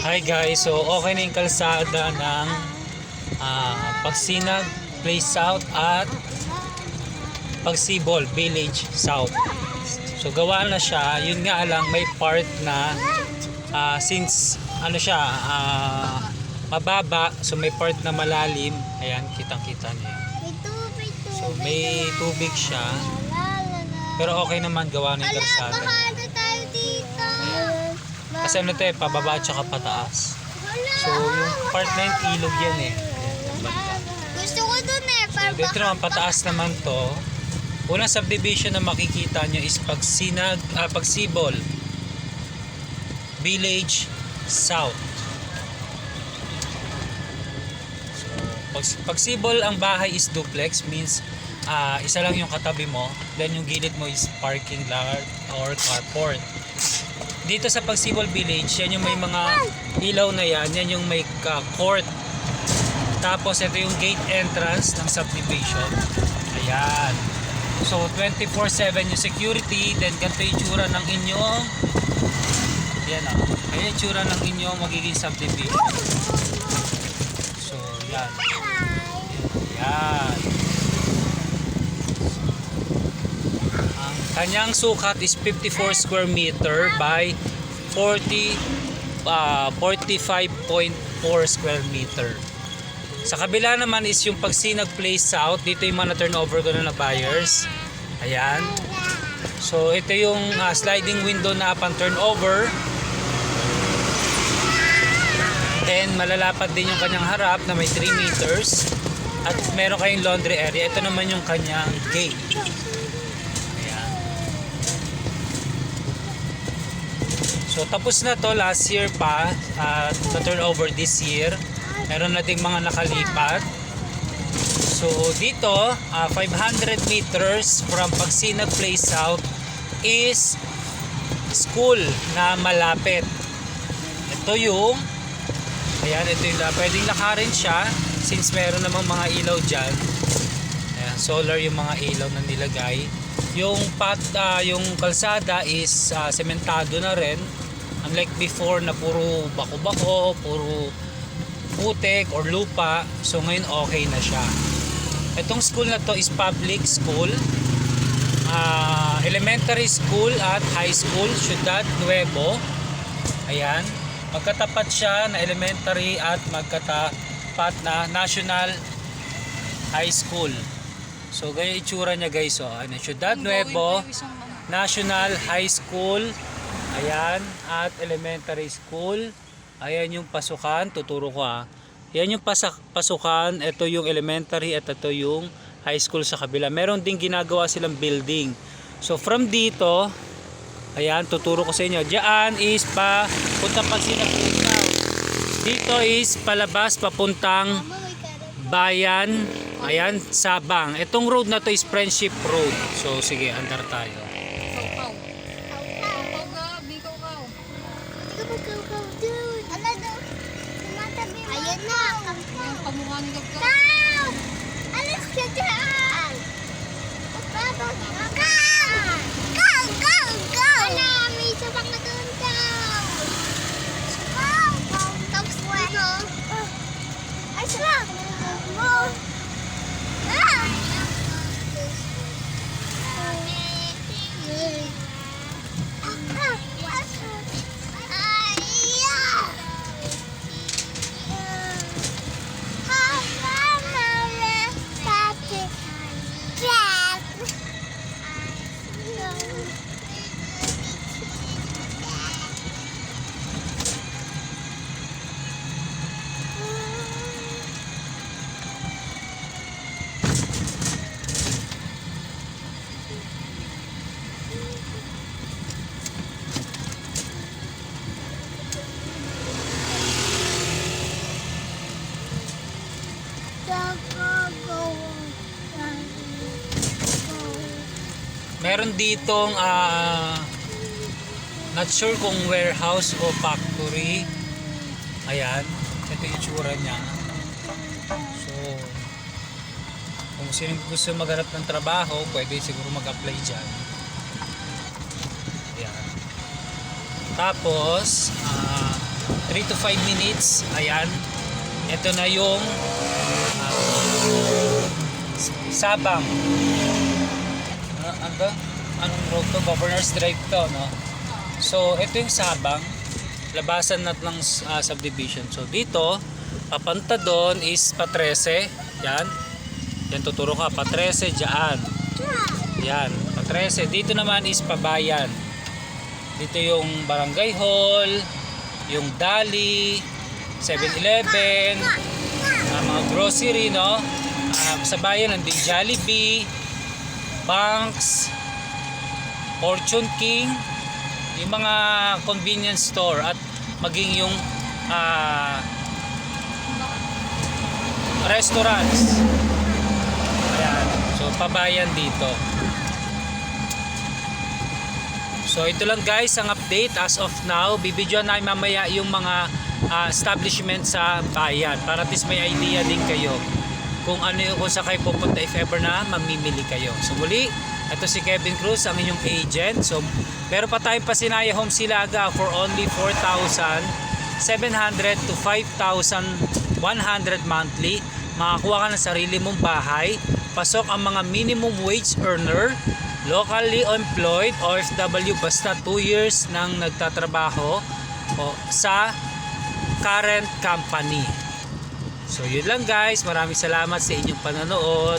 Hi guys, so okay na yung kalsada ng Pagsinag Place South at Pagsibol Village South. So gawa na siya, yun nga lang may part na since ano siya mababa, so may part na malalim. Ayan, kitang-kita niyo. So may tubig siya. Pero okay naman, gawa na yung kalsada. Kasi ano ito eh, pababa at saka pataas. So yung part na yung ilog yan eh. Gusto ko dun eh. So dito naman pataas naman to. Unang subdivision na makikita nyo is Pagsibol Village South. So Pagsibol, ang bahay is duplex, means isa lang yung katabi mo, then yung gilid mo is parking lot or carport. Dito sa Pagsibol Village, yan yung may mga ilaw na yan yung may court. Tapos ito yung gate entrance ng subdivision. Ayan. So 24/7 yung security, then ganito yung tsura ng inyong yan ayan yung tsura ng inyong magiging subdivision. So yan. Yan. Ang kanyang sukat is 54 square meter by 45.4 square meter. Sa kabila naman is yung Pagsinag Place South. Dito yung mga turnover ko na buyers. Ayan. So ito yung sliding window na upon turnover. Then malalapad din yung kanyang harap na may 3 meters. At meron kayong laundry area. Ito naman yung kanyang gate. Ayan. So tapos na to last year pa. Na turnover this year. Meron nating mga nakalipat. So dito 500 meters from Pagsinag Place South is school na malapit. Ito yung ayan, ito yung pwedeng lakarin siya since meron namang mga ilaw dyan. Ayan, solar yung mga ilaw na nilagay. Yung yung kalsada is sementado na rin, unlike before na puro bako-bako, puro putik or lupa. So ngayon okay na siya. Itong school na to is public school, elementary school at high school, Ciudad Nuevo. Ayan, magkatapat siya na elementary at magkatapat na National High School. So ganyan itsura niya guys. Ano, Ciudad Nuevo National High School. Ayan, at elementary school. Ayan yung pasukan, tuturo ko Yan yung pasukan, ito yung elementary at ito yung high school sa kabila. Meron ding ginagawa silang building. So from dito, ayan, tuturo ko sa inyo. Diyan is papunta Pagsinag. Dito is palabas papuntang Bayan. Ayan, Sabang. Itong road na to is Friendship Road. So sige, andar tayo. Ayan na. Stop! Alis ka dyan! Go! Ala, may isa pang na doon daw. Go! Tapos bueno. Ay, sila! Meron ditong not sure kung warehouse o factory. Ayan, ito yung tsura niya. So kung sino gusto maghanap ng trabaho, pwede siguro mag-apply dyan. Ayan. Tapos 3 to 5 minutes. Ayan. Ito na yung Sabang. Ano ba? Anong road to? Governor's Drive to, no? So, ito yung Sabang. Labasan na ng subdivision. So, dito, papunta doon is Pa13. Yan. Yan, tuturo ka. Pa13, dyan. Yan, Pa13. Dito naman is Pabayan. Dito yung Barangay Hall, yung Dali, 7-Eleven, mga grocery, no? Sa bayan nandun Jollibee, Banks, Fortune King, yung mga convenience store at maging yung restaurants. Ayan. So pabayan dito. So ito lang guys ang update as of now. Bibidyoan na mamaya yung mga establishment sa bayan para at least may idea din kayo kung ano yung kung sa kayo pupunta if ever na mamimili kayo. So muli, ito si Kevin Cruz, ang inyong agent. So meron pa tayong Pasinaya Home Silaga for only 4,700 to 5,100 monthly. Makakuha ka ng sarili mong bahay. Pasok ang mga minimum wage earner, locally employed, OFW, basta 2 years nang nagtatrabaho sa current company. So yun lang guys, maraming salamat sa inyong panonood.